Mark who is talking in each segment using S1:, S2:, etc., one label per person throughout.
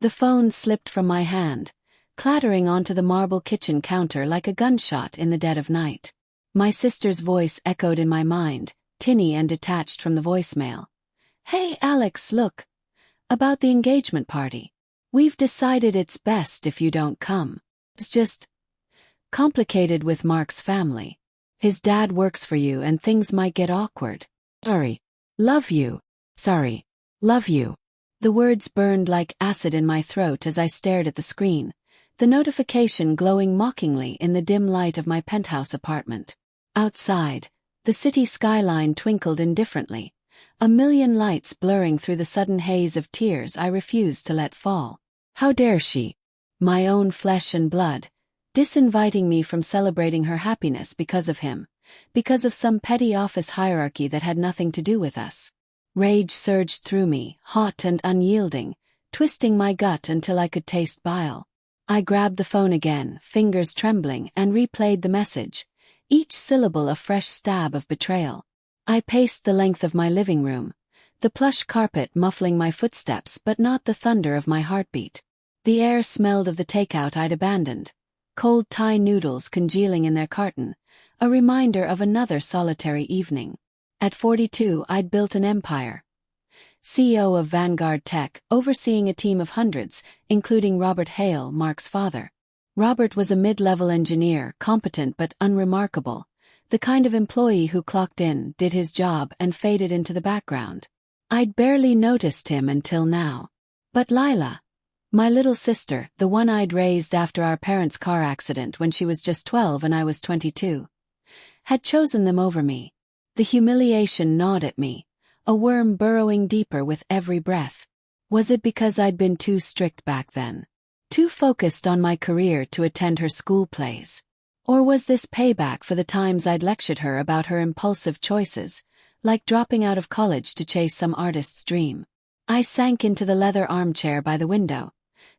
S1: The phone slipped from my hand, clattering onto the marble kitchen counter like a gunshot in the dead of night. My sister's voice echoed in my mind, tinny and detached from the voicemail. "Hey Alex, look. About the engagement party. We've decided it's best if you don't come. It's just complicated with Mark's family. His dad works for you and things might get awkward. Sorry. Love you. Sorry. Love you." The words burned like acid in my throat as I stared at the screen, the notification glowing mockingly in the dim light of my penthouse apartment. Outside, the city skyline twinkled indifferently, a million lights blurring through the sudden haze of tears I refused to let fall. How dare she, my own flesh and blood, disinviting me from celebrating her happiness because of him, because of some petty office hierarchy that had nothing to do with us. Rage surged through me, hot and unyielding, twisting my gut until I could taste bile. I grabbed the phone again, fingers trembling, and replayed the message, each syllable a fresh stab of betrayal. I paced the length of my living room, the plush carpet muffling my footsteps but not the thunder of my heartbeat. The air smelled of the takeout I'd abandoned, cold Thai noodles congealing in their carton, a reminder of another solitary evening. At 42, I'd built an empire. CEO of Vanguard Tech, overseeing a team of hundreds, including Robert Hale, Mark's father. Robert was a mid-level engineer, competent but unremarkable, the kind of employee who clocked in, did his job, and faded into the background. I'd barely noticed him until now. But Lila, my little sister, the one I'd raised after our parents' car accident when she was just 12 and I was 22, had chosen them over me. The humiliation gnawed at me, a worm burrowing deeper with every breath. Was it because I'd been too strict back then? Too focused on my career to attend her school plays? Or was this payback for the times I'd lectured her about her impulsive choices, like dropping out of college to chase some artist's dream? I sank into the leather armchair by the window,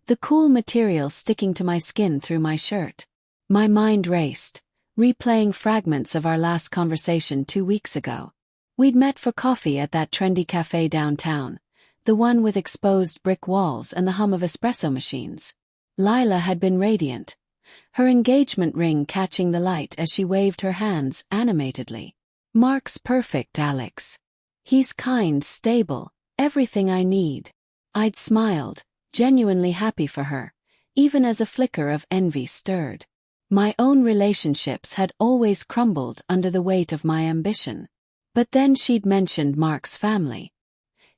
S1: the cool material sticking to my skin through my shirt. My mind raced, replaying fragments of our last conversation 2 weeks ago. We'd met for coffee at that trendy cafe downtown, the one with exposed brick walls and the hum of espresso machines. Lila had been radiant, her engagement ring catching the light as she waved her hands animatedly. "Mark's perfect, Alex. He's kind, stable, everything I need." I'd smiled, genuinely happy for her, even as a flicker of envy stirred. My own relationships had always crumbled under the weight of my ambition. But then she'd mentioned Mark's family.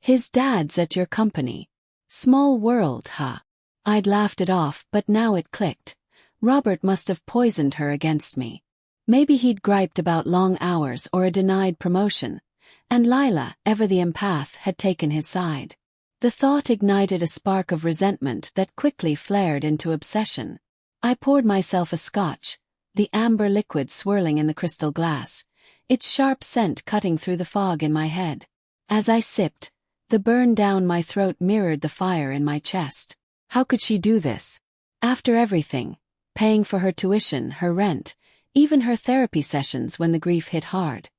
S1: "His dad's at your company. Small world, huh?" I'd laughed it off, but now it clicked. Robert must have poisoned her against me. Maybe he'd griped about long hours or a denied promotion, and Lila, ever the empath, had taken his side. The thought ignited a spark of resentment that quickly flared into obsession. I poured myself a scotch, the amber liquid swirling in the crystal glass, its sharp scent cutting through the fog in my head. As I sipped, the burn down my throat mirrored the fire in my chest. How could she do this? After everything, paying for her tuition, her rent, even her therapy sessions when the grief hit hard.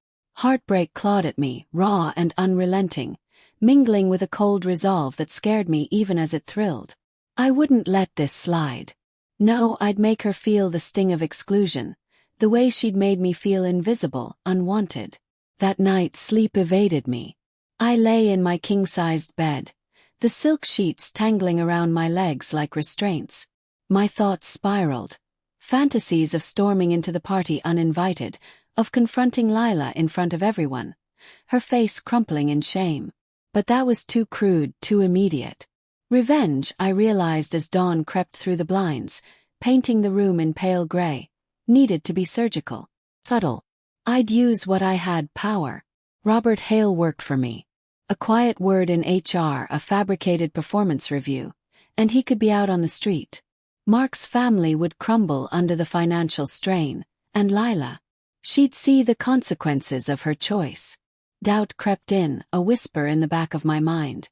S1: Heartbreak clawed at me, raw and unrelenting, mingling with a cold resolve that scared me even as it thrilled. I wouldn't let this slide. No, I'd make her feel the sting of exclusion, the way she'd made me feel invisible, unwanted. That night sleep evaded me. I lay in my king-sized bed, the silk sheets tangling around my legs like restraints. My thoughts spiraled, fantasies of storming into the party uninvited, of confronting Lila in front of everyone, her face crumpling in shame. But that was too crude, too immediate. Revenge, I realized as dawn crept through the blinds, painting the room in pale gray, needed to be surgical, subtle. I'd use what I had: power. Robert Hale worked for me. A quiet word in HR, a fabricated performance review, and he could be out on the street. Mark's family would crumble under the financial strain, and Lila, she'd see the consequences of her choice. Doubt crept in, a whisper in the back of my mind.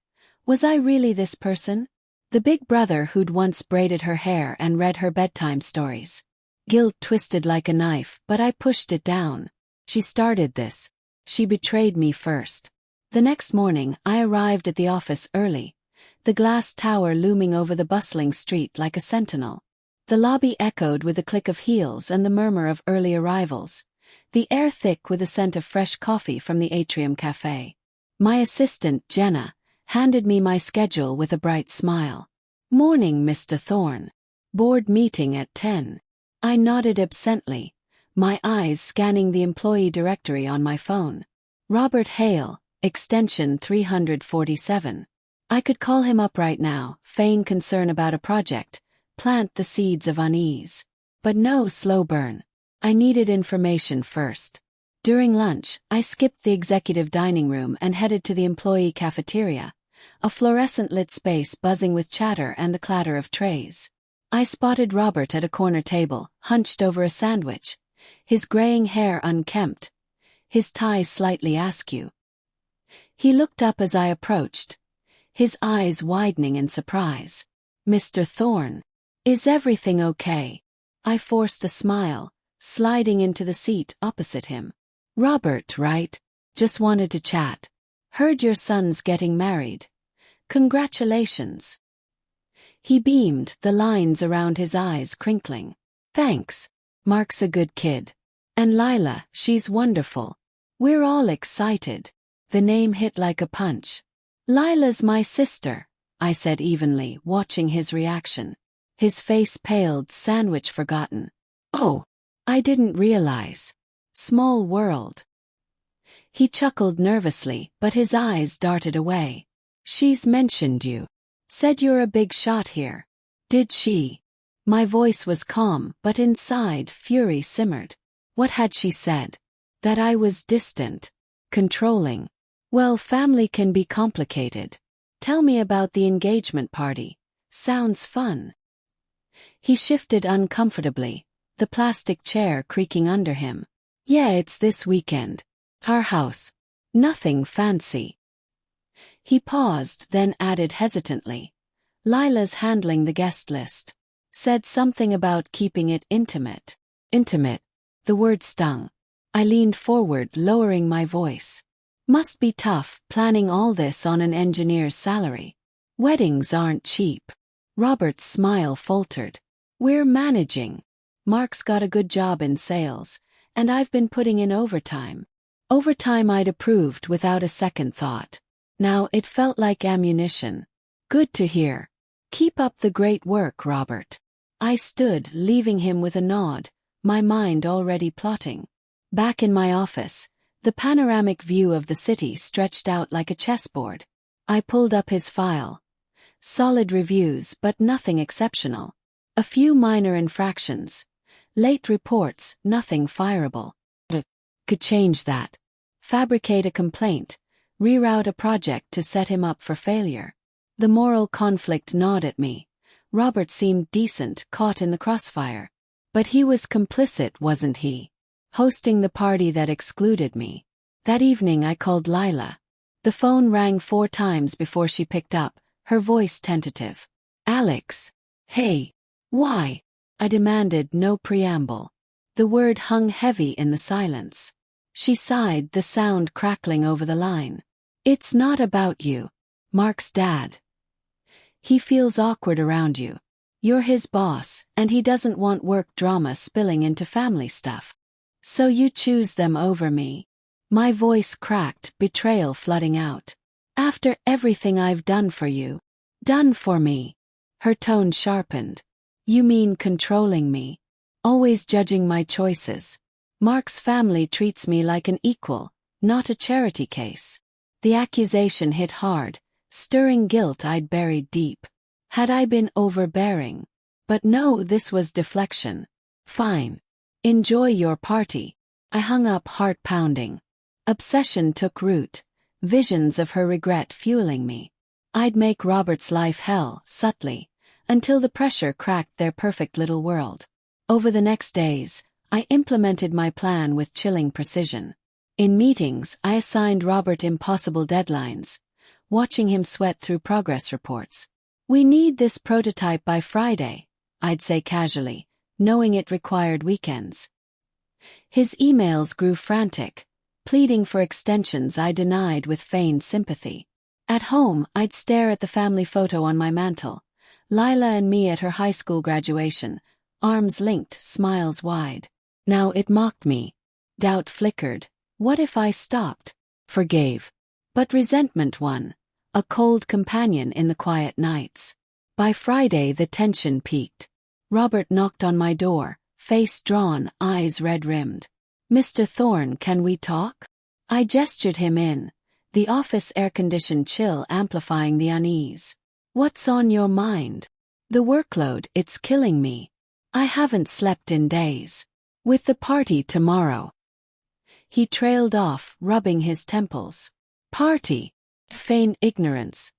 S1: Was I really this person? The big brother who'd once braided her hair and read her bedtime stories. Guilt twisted like a knife, but I pushed it down. She started this. She betrayed me first. The next morning, I arrived at the office early, the glass tower looming over the bustling street like a sentinel. The lobby echoed with the click of heels and the murmur of early arrivals, the air thick with the scent of fresh coffee from the Atrium Cafe. My assistant, Jenna, handed me my schedule with a bright smile. "Morning, Mr. Thorne. Board meeting at 10. I nodded absently, my eyes scanning the employee directory on my phone. Robert Hale, extension 347. I could call him up right now, feign concern about a project, plant the seeds of unease. But no, slow burn. I needed information first. During lunch, I skipped the executive dining room and headed to the employee cafeteria, a fluorescent-lit space buzzing with chatter and the clatter of trays. I spotted Robert at a corner table, hunched over a sandwich, his graying hair unkempt, his tie slightly askew. He looked up as I approached, his eyes widening in surprise. "Mr. Thorne, is everything okay?" I forced a smile, sliding into the seat opposite him. "Robert, right? Just wanted to chat. Heard your son's getting married. Congratulations." He beamed, the lines around his eyes crinkling. "Thanks. Mark's a good kid. And Lila, she's wonderful. We're all excited." The name hit like a punch. "Lila's my sister," I said evenly, watching his reaction. His face paled, sandwich forgotten. "Oh, I didn't realize. Small world." He chuckled nervously, but his eyes darted away. "She's mentioned you. Said you're a big shot here. Did she?" My voice was calm, but inside fury simmered. What had she said? That I was distant, controlling. Well, family can be complicated. Tell me about the engagement party. Sounds fun. He shifted uncomfortably, the plastic chair creaking under him. "Yeah, it's this weekend. Our house. Nothing fancy." He paused, then added hesitantly, "Lila's handling the guest list. Said something about keeping it intimate." Intimate. The word stung. I leaned forward, lowering my voice. Must be tough, planning all this on an engineer's salary. Weddings aren't cheap. Robert's smile faltered. "We're managing. Mark's got a good job in sales, and I've been putting in overtime." Overtime I'd approved without a second thought. Now it felt like ammunition. "Good to hear. Keep up the great work, Robert." I stood, leaving him with a nod, my mind already plotting. Back in my office, the panoramic view of the city stretched out like a chessboard. I pulled up his file. Solid reviews, but nothing exceptional. A few minor infractions. Late reports, nothing fireable. Could change that. Fabricate a complaint. Reroute a project to set him up for failure. The moral conflict gnawed at me. Robert seemed decent, caught in the crossfire. But he was complicit, wasn't he? Hosting the party that excluded me. That evening I called Lila. The phone rang 4 times before she picked up, her voice tentative. "Alex. Hey. Why?" I demanded, no preamble. The word hung heavy in the silence. She sighed, the sound crackling over the line. "It's not about you. Mark's dad. He feels awkward around you. You're his boss, and he doesn't want work drama spilling into family stuff. So you choose them over me." My voice cracked, betrayal flooding out. "After everything I've done for you. Done for me." Her tone sharpened. "You mean controlling me? Always judging my choices. Mark's family treats me like an equal, not a charity case." The accusation hit hard, stirring guilt I'd buried deep. Had I been overbearing? But no, this was deflection. "Fine. Enjoy your party." I hung up, heart pounding. Obsession took root, visions of her regret fueling me. I'd make Robert's life hell, subtly, until the pressure cracked their perfect little world. Over the next days, I implemented my plan with chilling precision. In meetings, I assigned Robert impossible deadlines, watching him sweat through progress reports. "We need this prototype by Friday," I'd say casually, knowing it required weekends. His emails grew frantic, pleading for extensions I denied with feigned sympathy. At home, I'd stare at the family photo on my mantel. Lila and me at her high school graduation, arms linked, smiles wide. Now it mocked me. Doubt flickered. What if I stopped? Forgave. But resentment won. A cold companion in the quiet nights. By Friday the tension peaked. Robert knocked on my door, face drawn, eyes red-rimmed. "Mr. Thorne, can we talk?" I gestured him in, the office air-conditioned chill amplifying the unease. "What's on your mind?" "The workload, it's killing me. I haven't slept in days. With the party tomorrow." He trailed off, rubbing his temples. "Party?" Feign ignorance.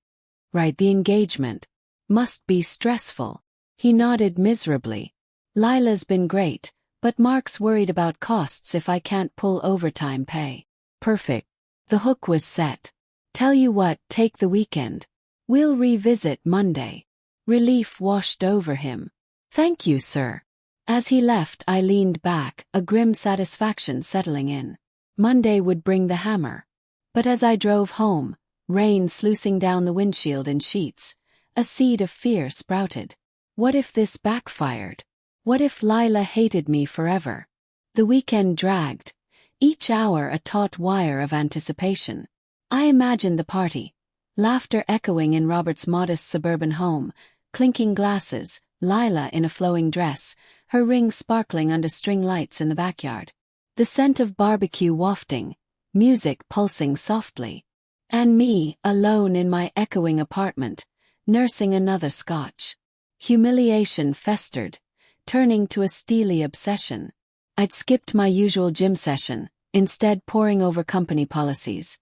S1: "Right, the engagement. Must be stressful." He nodded miserably. "Lila's been great, but Mark's worried about costs if I can't pull overtime pay." Perfect. The hook was set. "Tell you what, take the weekend. We'll revisit Monday." Relief washed over him. "Thank you, sir." As he left, I leaned back, a grim satisfaction settling in. Monday would bring the hammer. But as I drove home, rain sluicing down the windshield in sheets, a seed of fear sprouted. What if this backfired? What if Lila hated me forever? The weekend dragged, each hour a taut wire of anticipation. I imagined the party, laughter echoing in Robert's modest suburban home, clinking glasses, Lila in a flowing dress, her ring sparkling under string lights in the backyard. The scent of barbecue wafting, music pulsing softly. And me, alone in my echoing apartment, nursing another scotch. Humiliation festered, turning to a steely obsession. I'd skipped my usual gym session, instead poring over company policies,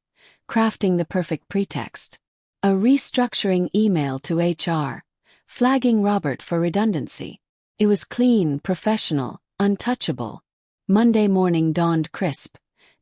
S1: crafting the perfect pretext. A restructuring email to HR, flagging Robert for redundancy. It was clean, professional, untouchable. Monday morning dawned crisp,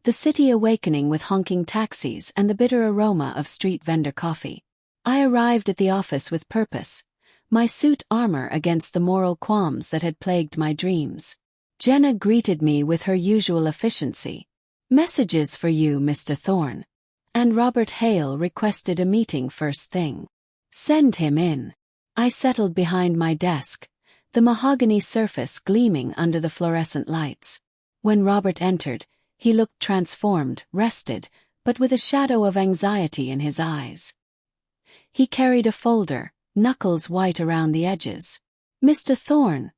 S1: the city awakening with honking taxis and the bitter aroma of street vendor coffee. I arrived at the office with purpose, my suit armor against the moral qualms that had plagued my dreams. Jenna greeted me with her usual efficiency. "Messages for you, Mr. Thorne." And Robert Hale requested a meeting first thing. "Send him in." I settled behind my desk, the mahogany surface gleaming under the fluorescent lights. When Robert entered, he looked transformed, rested, but with a shadow of anxiety in his eyes. He carried a folder, knuckles white around the edges. "Mr. Thorne,"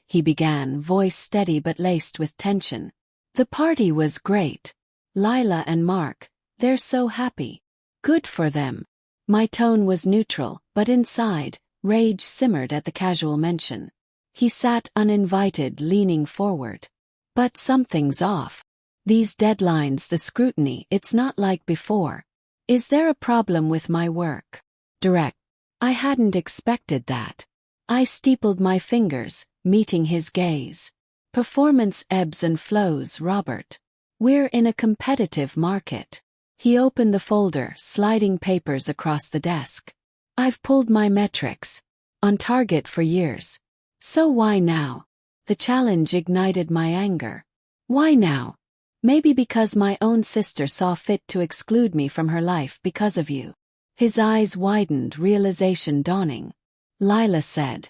S1: he began, voice steady but laced with tension. "The party was great. Lila and Mark, they're so happy. Good for them." My tone was neutral, but inside, rage simmered at the casual mention. He sat uninvited, leaning forward. "But something's off. These deadlines, the scrutiny, it's not like before. Is there a problem with my work?" Direct. I hadn't expected that. I steepled my fingers, meeting his gaze. "Performance ebbs and flows, Robert. We're in a competitive market." He opened the folder, sliding papers across the desk. "I've pulled my metrics. On target for years. So why now?" The challenge ignited my anger. "Why now?" "Maybe because my own sister saw fit to exclude me from her life because of you." His eyes widened, realization dawning. Lila said.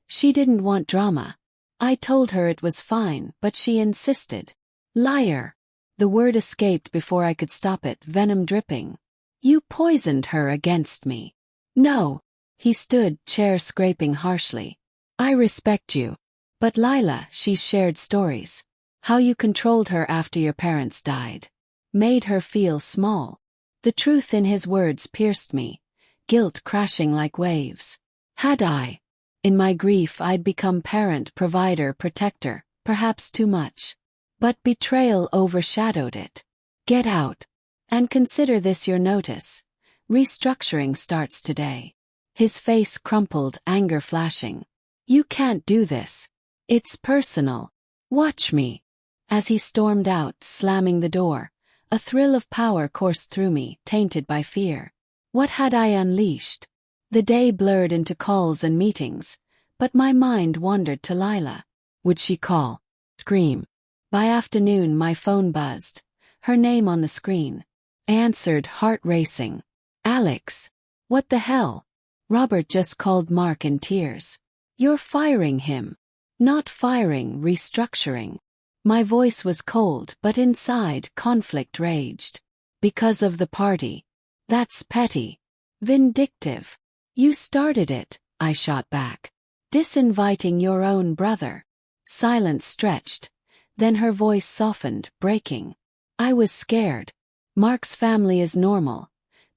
S1: "She didn't want drama. I told her it was fine, but she insisted." "Liar." The word escaped before I could stop it, venom dripping. "You poisoned her against me." "No." He stood, chair scraping harshly. "I respect you. But Lila, she's shared stories. How you controlled her after your parents died. Made her feel small." The truth in his words pierced me, guilt crashing like waves. Had I? In my grief I'd become parent, provider, protector, perhaps too much. But betrayal overshadowed it. "Get out. And consider this your notice. Restructuring starts today." His face crumpled, anger flashing. "You can't do this. It's personal. Watch me." As he stormed out, slamming the door, a thrill of power coursed through me, tainted by fear. What had I unleashed? The day blurred into calls and meetings, but my mind wandered to Lila. Would she call? Scream? By afternoon my phone buzzed, her name on the screen. I answered, heart racing. Alex. What the hell? Robert just called Mark in tears. You're firing him. Not firing, restructuring. My voice was cold, but inside conflict raged. Because of the party. That's petty. Vindictive. You started it, I shot back. Disinviting your own brother. Silence stretched. Then her voice softened, breaking. I was scared. Mark's family is normal.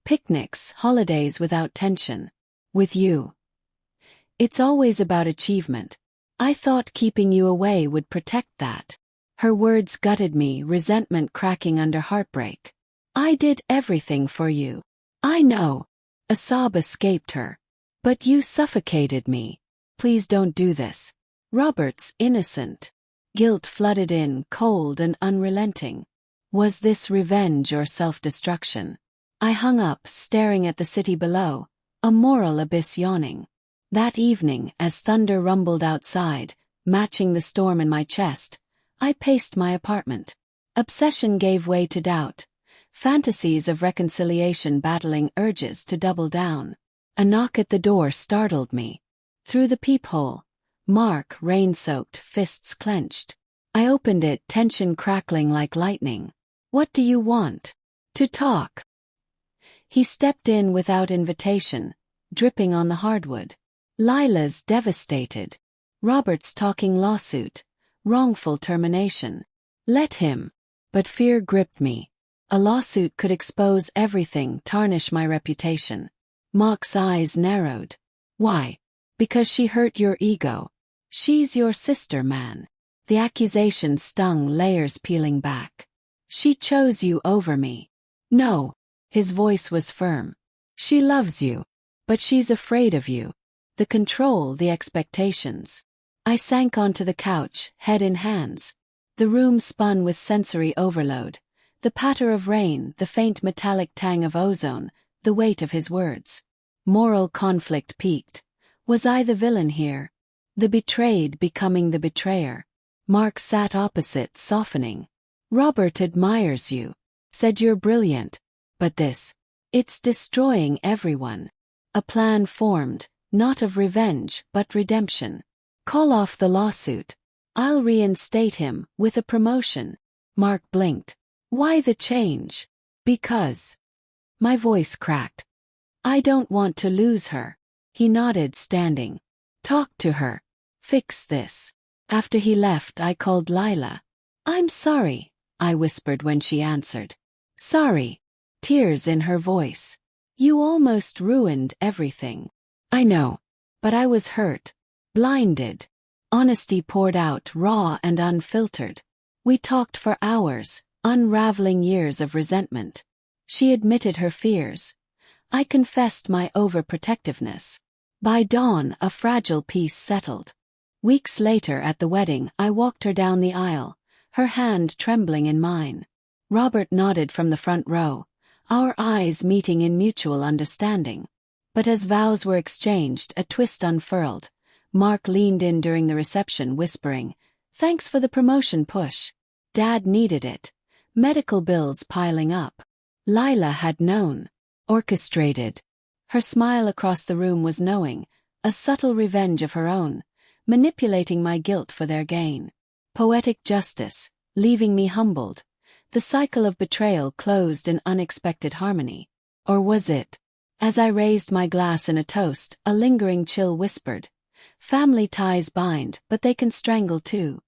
S1: Picnics, holidays without tension. With you. It's always about achievement. I thought keeping you away would protect that. Her words gutted me, resentment cracking under heartbreak. I did everything for you. I know. A sob escaped her. But you suffocated me. Please don't do this. Robert's innocent. Guilt flooded in, cold and unrelenting. Was this revenge or self-destruction? I hung up, staring at the city below, a moral abyss yawning. That evening, as thunder rumbled outside, matching the storm in my chest, I paced my apartment. Obsession gave way to doubt. Fantasies of reconciliation battling urges to double down. A knock at the door startled me. Through the peephole, Mark, rain-soaked, fists clenched. I opened it, tension crackling like lightning. What do you want? To talk. He stepped in without invitation, dripping on the hardwood. Lila's devastated. Robert's talking lawsuit. Wrongful termination. Let him. But fear gripped me. A lawsuit could expose everything, tarnish my reputation. Mark's eyes narrowed. Why? Because she hurt your ego. She's your sister, man. The accusation stung, layers peeling back. She chose you over me. No. His voice was firm. She loves you. But she's afraid of you. The control, the expectations. I sank onto the couch, head in hands. The room spun with sensory overload. The patter of rain, the faint metallic tang of ozone, the weight of his words. Moral conflict peaked. Was I the villain here? The betrayed becoming the betrayer. Mark sat opposite, softening. Robert admires you. Said you're brilliant. But this. It's destroying everyone. A plan formed, not of revenge, but redemption. Call off the lawsuit. I'll reinstate him, with a promotion. Mark blinked. Why the change? Because. My voice cracked. I don't want to lose her. He nodded, standing. Talk to her. Fix this. After he left, I called Lila. I'm sorry, I whispered when she answered. Sorry. Tears in her voice. You almost ruined everything. I know. But I was hurt. Blinded. Honesty poured out, raw and unfiltered. We talked for hours, unraveling years of resentment. She admitted her fears. I confessed my overprotectiveness. By dawn, a fragile peace settled. Weeks later at the wedding, I walked her down the aisle, her hand trembling in mine. Robert nodded from the front row, our eyes meeting in mutual understanding. But as vows were exchanged, a twist unfurled. Mark leaned in during the reception, whispering, "Thanks for the promotion push. Dad needed it." Medical bills piling up. Lila had known. Orchestrated. Her smile across the room was knowing, a subtle revenge of her own, manipulating my guilt for their gain. Poetic justice, leaving me humbled. The cycle of betrayal closed in unexpected harmony. Or was it? As I raised my glass in a toast, a lingering chill whispered, "Family ties bind, but they can strangle too."